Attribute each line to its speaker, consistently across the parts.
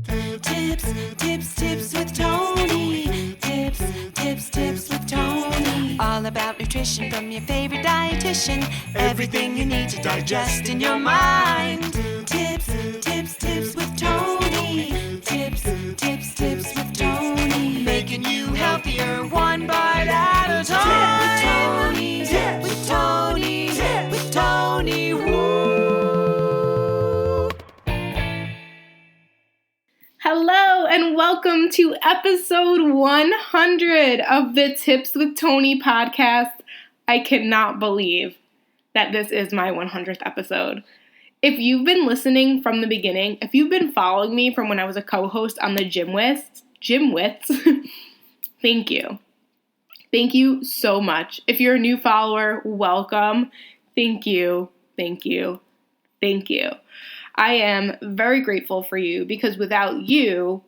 Speaker 1: Tips with Toni. Tips with Toni. All about nutrition from your favorite dietitian. Everything you need to digest in your mind. Tips with Toni. Tips with Toni. Making you healthier one bite at a time. With Toni. Woo.
Speaker 2: Hello and welcome to episode 100 of the Tips with Toni podcast. I cannot believe that this is my 100th episode. If you've been listening from the beginning, if you've been following me from when I was a co-host on the Gym Wits, thank you. Thank you so much. If you're a new follower, welcome. Thank you. I am very grateful for you because without you,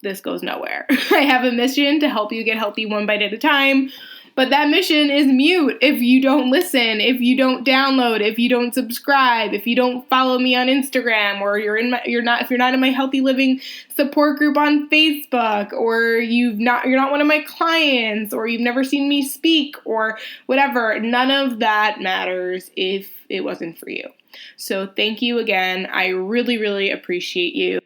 Speaker 2: this goes nowhere. I have a mission to help you get healthy one bite at a time, but that mission is mute if you don't listen, if you don't download, if you don't subscribe, if you don't follow me on Instagram, or if you're not in my Healthy Living support group on Facebook, or you're not one of my clients, or you've never seen me speak, or whatever. None of that matters if it wasn't for you. So thank you again. I really, really appreciate you.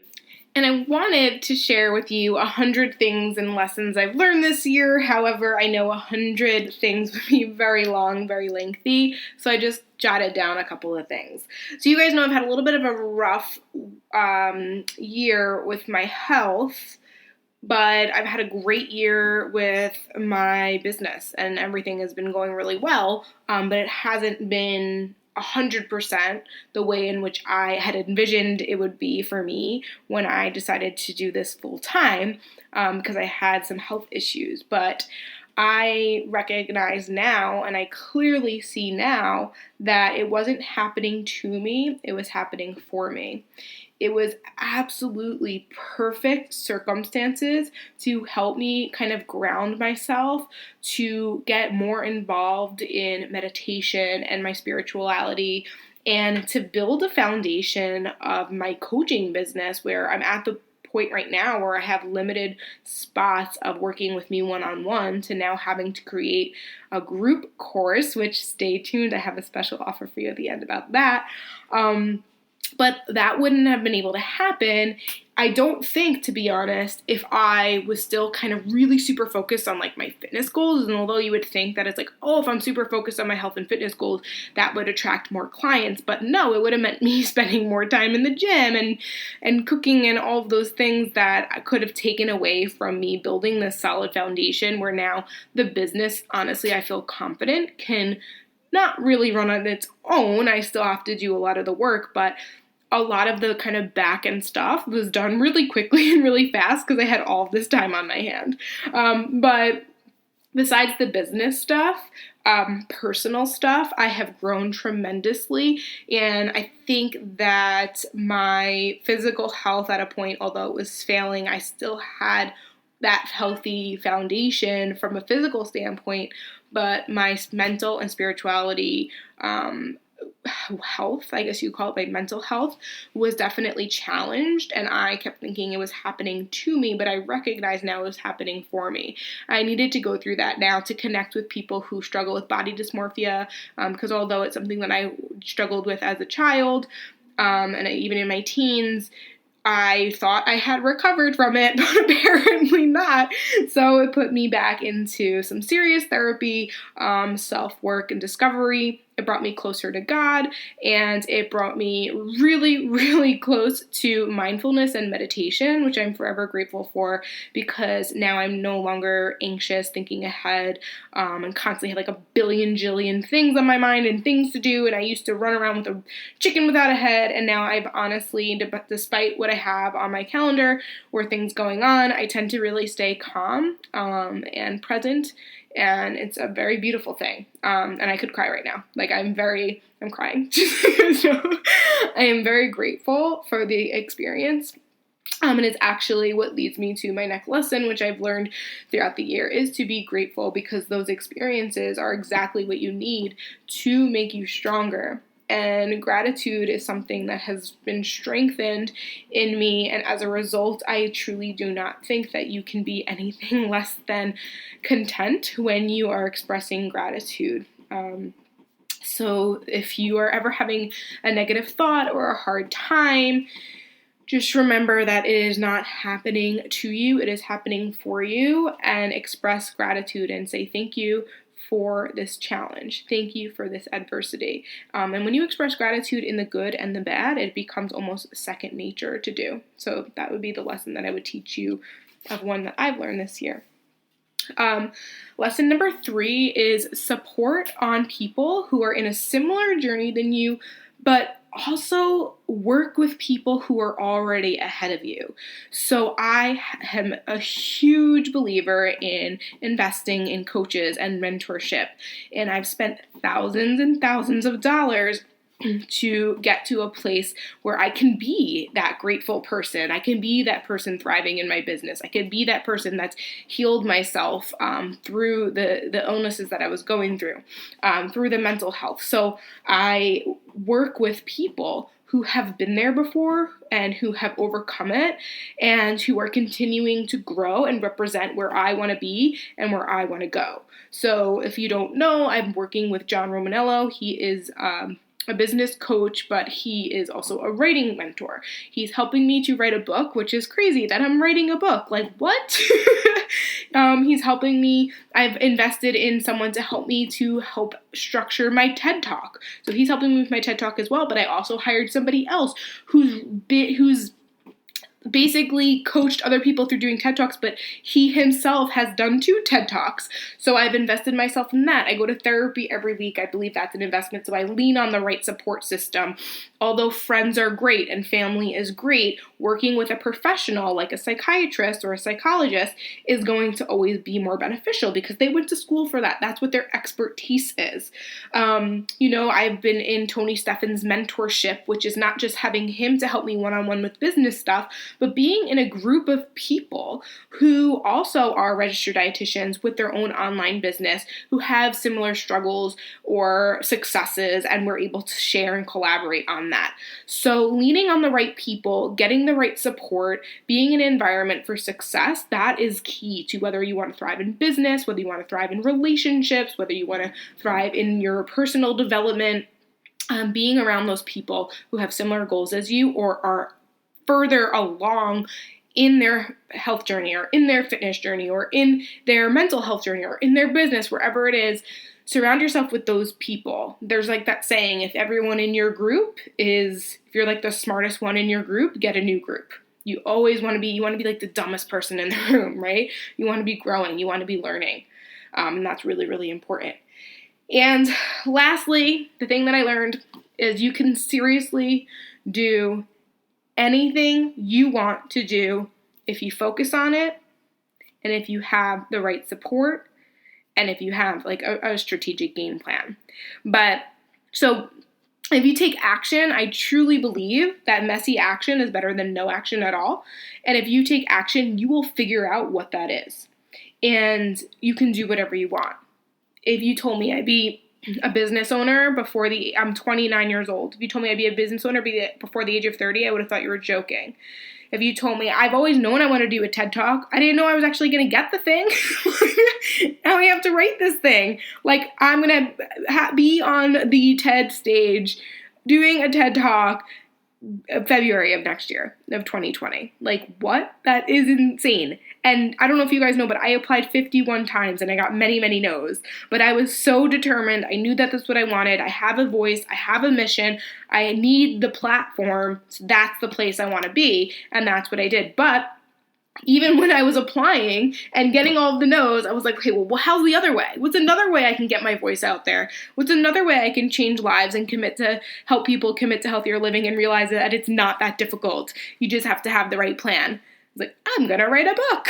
Speaker 2: And I wanted to share with you 100 things and lessons I've learned this year. However, I know 100 things would be very long, very lengthy. So I just jotted down a couple of things. So you guys know I've had a little bit of a rough year with my health. But I've had a great year with my business and everything has been going really well. But it hasn't been 100% the way in which I had envisioned it would be for me when I decided to do this full time because I had some health issues. But I recognize now, and I clearly see now, that it wasn't happening to me, it was happening for me. It was absolutely perfect circumstances to help me kind of ground myself, to get more involved in meditation and my spirituality, and to build a foundation of my coaching business where I'm at the point right now where I have limited spots of working with me one-on-one to now having to create a group course, which stay tuned, I have a special offer for you at the end about that. But that wouldn't have been able to happen, I don't think, to be honest, if I was still kind of really super focused on like my fitness goals. And although you would think that it's like, oh, if I'm super focused on my health and fitness goals, that would attract more clients. But no, it would have meant me spending more time in the gym and cooking and all of those things that I could have taken away from me building this solid foundation where now the business, honestly, I feel confident can not really run on its own. I still have to do a lot of the work, but a lot of the kind of back end stuff was done really quickly and really fast because I had all of this time on my hand. But besides the business stuff, personal stuff, I have grown tremendously. And I think that my physical health at a point, although it was failing, I still had that healthy foundation from a physical standpoint, but my mental and spirituality health, I guess you call it, my mental health, was definitely challenged, and I kept thinking it was happening to me, but I recognize now it was happening for me. I needed to go through that now to connect with people who struggle with body dysmorphia, because although it's something that I struggled with as a child, and even in my teens, I thought I had recovered from it, but apparently not. So it put me back into some serious therapy, self-work and discovery. It brought me closer to God, and it brought me really, really close to mindfulness and meditation, which I'm forever grateful for, because now I'm no longer anxious, thinking ahead, and constantly have like a billion jillion things on my mind and things to do, and I used to run around with a chicken without a head, and now I've honestly, despite what I have on my calendar or things going on, I tend to really stay calm and present. And it's a very beautiful thing. And I could cry right now. Like I'm crying. So I am very grateful for the experience. And it's actually what leads me to my next lesson, which I've learned throughout the year, is to be grateful, because those experiences are exactly what you need to make you stronger. And gratitude is something that has been strengthened in me. And as a result, I truly do not think that you can be anything less than content when you are expressing gratitude. So if you are ever having a negative thought or a hard time, just remember that it is not happening to you, it is happening for you, and express gratitude and say thank you for this challenge. Thank you for this adversity. And when you express gratitude in the good and the bad, it becomes almost second nature to do. So that would be the lesson that I would teach you of one that I've learned this year. Lesson number 3 is support on people who are in a similar journey than you, but also work with people who are already ahead of you. So I am a huge believer in investing in coaches and mentorship, and I've spent thousands and thousands of dollars to get to a place where I can be that grateful person. I can be that person thriving in my business. I can be that person that's healed myself through the illnesses that I was going through, through the mental health. So I work with people who have been there before and who have overcome it and who are continuing to grow and represent where I want to be and where I want to go. So if you don't know, I'm working with John Romanello. He is a business coach, but he is also a writing mentor. He's helping me to write a book, which is crazy that I'm writing a book. Like, what? He's helping me. I've invested in someone to help me to help structure my TED Talk. So he's helping me with my TED Talk as well, but I also hired somebody else who's basically coached other people through doing TED Talks, but he himself has done 2 TED Talks. So I've invested myself in that. I go to therapy every week. I believe that's an investment. So I lean on the right support system. Although friends are great and family is great, working with a professional like a psychiatrist or a psychologist is going to always be more beneficial because they went to school for that. That's what their expertise is. I've been in Toni Steffen's mentorship, which is not just having him to help me one-on-one with business stuff, but being in a group of people who also are registered dietitians with their own online business, who have similar struggles or successes, and we're able to share and collaborate on that. So leaning on the right people, getting the right support, being in an environment for success, that is key to whether you want to thrive in business, whether you want to thrive in relationships, whether you want to thrive in your personal development. Being around those people who have similar goals as you or are further along in their health journey or in their fitness journey or in their mental health journey or in their business, wherever it is, surround yourself with those people. There's like that saying, if everyone in your group if you're like the smartest one in your group, get a new group. You always want to be like the dumbest person in the room, right? You want to be growing, you want to be learning. And that's really, really important. And lastly, the thing that I learned is you can seriously do anything you want to do if you focus on it and if you have the right support and if you have like a strategic game plan. But so if you take action, I truly believe that messy action is better than no action at all. And if you take action, you will figure out what that is. And you can do whatever you want. If you told me I'd be a business owner I'm 29 years old. If you told me I'd be a business owner before the age of 30, I would have thought you were joking. If you told me I've always known I want to do a TED Talk, I didn't know I was actually going to get the thing. Now I have to write this thing. Like, I'm going to be on the TED stage doing a TED Talk February of next year, of 2020. Like, what? That is insane. And I don't know if you guys know, but I applied 51 times and I got many, many no's. But I was so determined. I knew that that's what I wanted. I have a voice. I have a mission. I need the platform. So that's the place I want to be. And that's what I did. But even when I was applying and getting all of the no's, I was like, okay, well, how's the other way? What's another way I can get my voice out there? What's another way I can change lives and commit to help people commit to healthier living and realize that it's not that difficult? You just have to have the right plan. I was like, I'm going to write a book.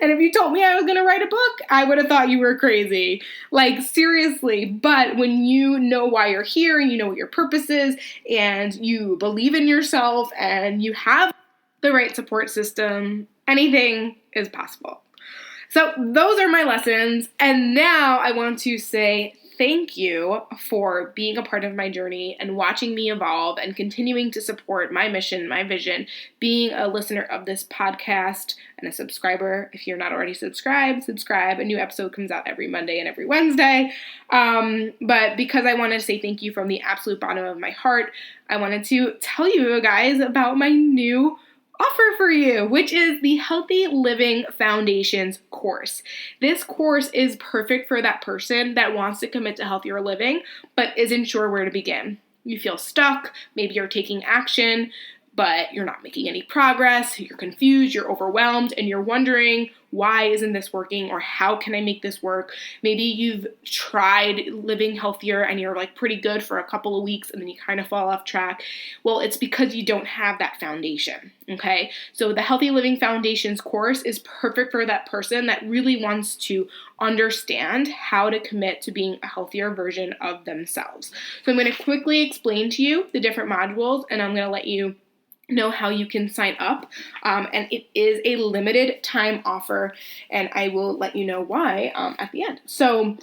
Speaker 2: And if you told me I was going to write a book, I would have thought you were crazy. Like, seriously. But when you know why you're here and you know what your purpose is and you believe in yourself and you have the right support system, anything is possible. So those are my lessons. And now I want to say thank you for being a part of my journey and watching me evolve and continuing to support my mission, my vision, being a listener of this podcast and a subscriber. If you're not already subscribed, subscribe. A new episode comes out every Monday and every Wednesday. But because I wanted to say thank you from the absolute bottom of my heart, I wanted to tell you guys about my new offer for you, which is the Healthy Living Foundations course. This course is perfect for that person that wants to commit to healthier living, but isn't sure where to begin. You feel stuck, maybe you're taking action, but you're not making any progress, you're confused, you're overwhelmed, and you're wondering, why isn't this working, or how can I make this work? Maybe you've tried living healthier and you're like pretty good for a couple of weeks and then you kind of fall off track. Well, it's because you don't have that foundation, okay? So the Healthy Living Foundations course is perfect for that person that really wants to understand how to commit to being a healthier version of themselves. So I'm going to quickly explain to you the different modules, and I'm going to let you know how you can sign up, and it is a limited time offer, and I will let you know why at the end. So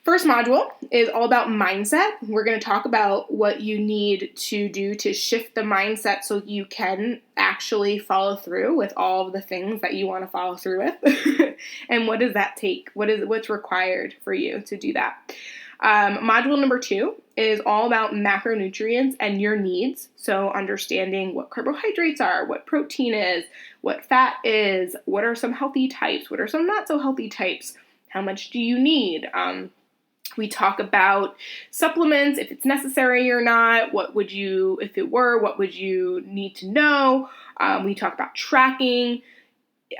Speaker 2: first module is all about mindset. We're going to talk about what you need to do to shift the mindset so you can actually follow through with all of the things that you want to follow through with. And what does that take? What's required for you to do that? Module number 2 is all about macronutrients and your needs. So understanding what carbohydrates are, what protein is, what fat is, what are some healthy types, what are some not so healthy types, how much do you need? We talk about supplements, if it's necessary or not, what would you need to know? We talk about tracking.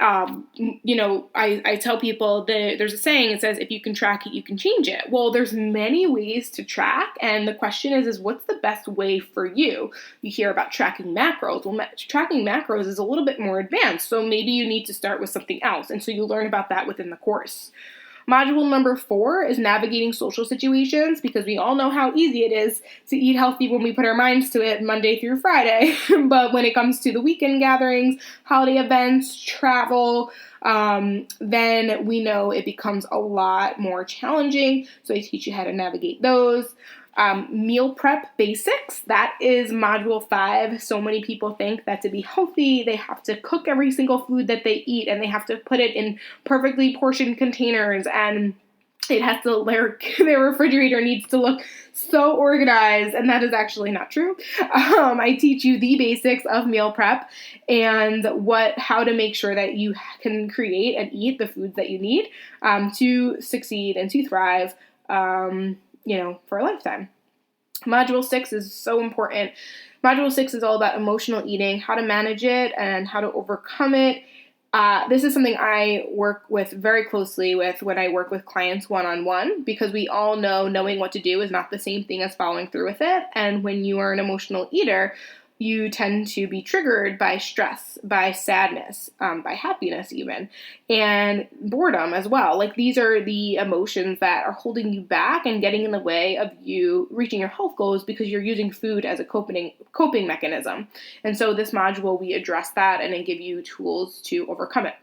Speaker 2: I tell people that there's a saying, it says, if you can track it, you can change it. Well, there's many ways to track, and the question is what's the best way for you? You hear about tracking macros. Well, tracking macros is a little bit more advanced, so maybe you need to start with something else, and so you'll learn about that within the course. Module number 4 is navigating social situations, because we all know how easy it is to eat healthy when we put our minds to it Monday through Friday. But when it comes to the weekend gatherings, holiday events, travel, then we know it becomes a lot more challenging. So I teach you how to navigate those. Meal prep basics, that is module 5. So many people think that to be healthy, they have to cook every single food that they eat, and they have to put it in perfectly portioned containers, and it has to, their refrigerator needs to look so organized, and that is actually not true. I teach you the basics of meal prep and how to make sure that you can create and eat the foods that you need to succeed and to thrive for a lifetime. Module 6 is so important. Module 6 is all about emotional eating, how to manage it and how to overcome it. This is something I work with very closely with when I work with clients one-on-one, because we all know knowing what to do is not the same thing as following through with it. And when you are an emotional eater, you tend to be triggered by stress, by sadness, by happiness even, and boredom as well. These are the emotions that are holding you back and getting in the way of you reaching your health goals, because you're using food as a coping mechanism. And so this module, we address that and then give you tools to overcome it.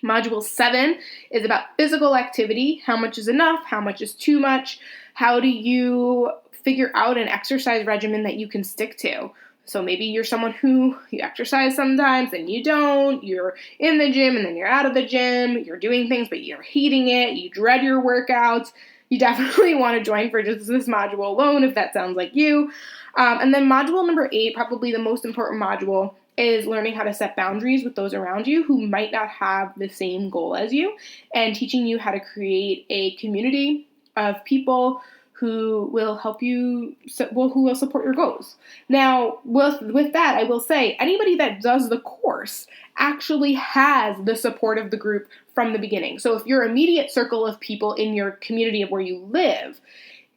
Speaker 2: Module 7 is about physical activity. How much is enough? How much is too much? How do you figure out an exercise regimen that you can stick to? So maybe you're someone who you exercise sometimes, then you don't. You're in the gym and then you're out of the gym. You're doing things, but you're hating it. You dread your workouts. You definitely want to join for just this module alone if that sounds like you. And then module number 8, probably the most important module, is learning how to set boundaries with those around you who might not have the same goal as you, and teaching you how to create a community of people who will help you, who will support your goals. Now, with that, I will say, anybody that does the course actually has the support of the group from the beginning. So if your immediate circle of people in your community of where you live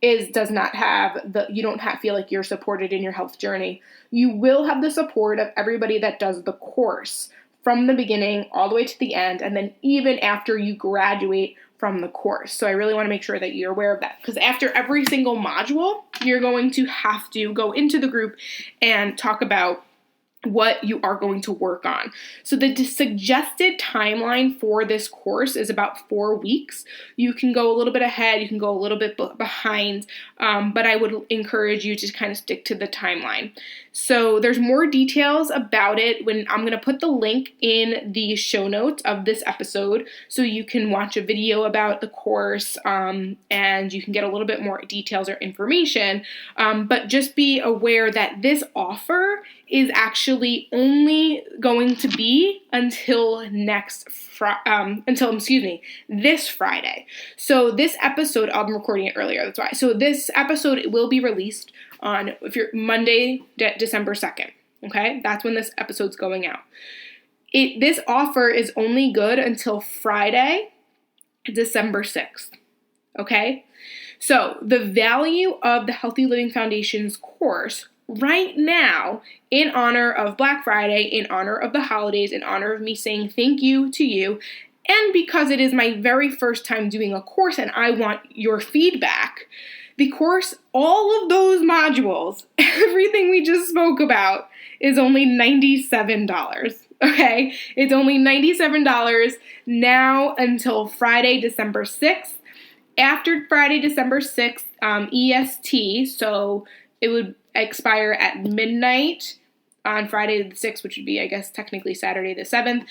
Speaker 2: does not have you don't feel like you're supported in your health journey, you will have the support of everybody that does the course from the beginning all the way to the end, and then even after you graduate from the course. So I really want to make sure that you're aware of that, because after every single module, you're going to have to go into the group and talk about what you are going to work on. So the suggested timeline for this course is about 4 weeks. You can go a little bit ahead, you can go a little bit behind, but I would encourage you to kind of stick to the timeline. So there's more details about it when I'm going to put the link in the show notes of this episode so you can watch a video about the course and you can get a little bit more details or information. But just be aware that this offer is actually only going to be until this Friday. So this episode, I'm recording it earlier, that's why. So this episode will be released on Monday, December 2nd. Okay, that's when this episode's going out. This offer is only good until Friday, December 6th. Okay, so the value of the Healthy Living Foundation's course right now, in honor of Black Friday, in honor of the holidays, in honor of me saying thank you to you, and because it is my very first time doing a course and I want your feedback, the course, all of those modules, everything we just spoke about, is only $97. Okay? It's only $97 now until Friday, December 6th. After Friday, December 6th, EST, so it would expire at midnight on Friday the 6th, which would be, I guess, technically Saturday the 7th.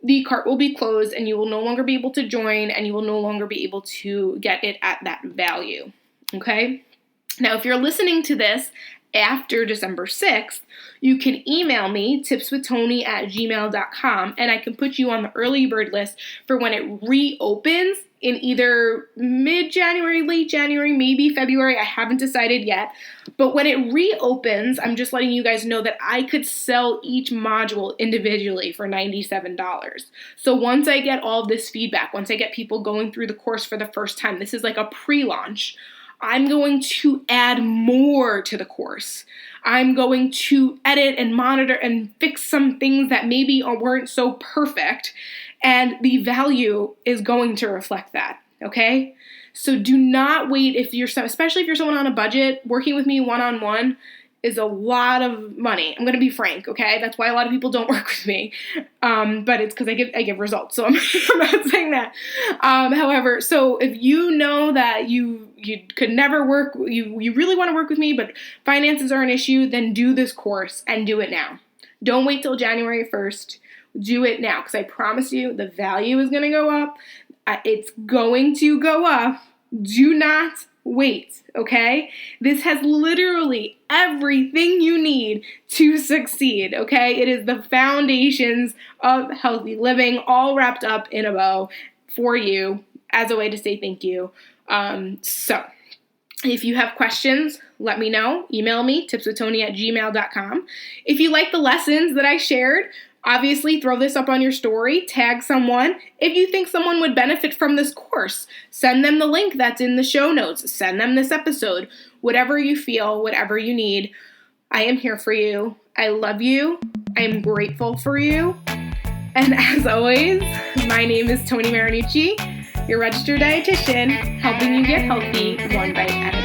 Speaker 2: The cart will be closed and you will no longer be able to join and you will no longer be able to get it at that value. Okay? Now, if you're listening to this after December 6th, you can email me, tipswithtoni@gmail.com, and I can put you on the early bird list for when it reopens in either mid-January, late January, maybe February. I haven't decided yet. But when it reopens, I'm just letting you guys know that I could sell each module individually for $97. So once I get all this feedback, once I get people going through the course for the first time, this is like a pre-launch, I'm going to add more to the course. I'm going to edit and monitor and fix some things that maybe weren't so perfect, and the value is going to reflect that, okay? So do not wait especially if you're someone on a budget. Working with me one-on-one is a lot of money. I'm going to be frank, okay? That's why a lot of people don't work with me. But it's because I give results, so I'm not saying that. However, so if you know that you could never work, you really want to work with me, but finances are an issue, then do this course and do it now. Don't wait till January 1st. Do it now, because I promise you the value is going to go up. It's going to go up. Do not wait, okay? This has literally everything you need to succeed, okay? It is the foundations of healthy living all wrapped up in a bow for you as a way to say thank you. So if you have questions, let me know. Email me, tipswithtoni@gmail.com. If you like the lessons that I shared, obviously, throw this up on your story, tag someone. If you think someone would benefit from this course, send them the link that's in the show notes. Send them this episode. Whatever you feel, whatever you need, I am here for you. I love you. I am grateful for you. And as always, my name is Toni Marinucci, your registered dietitian, helping you get healthy one bite at a time.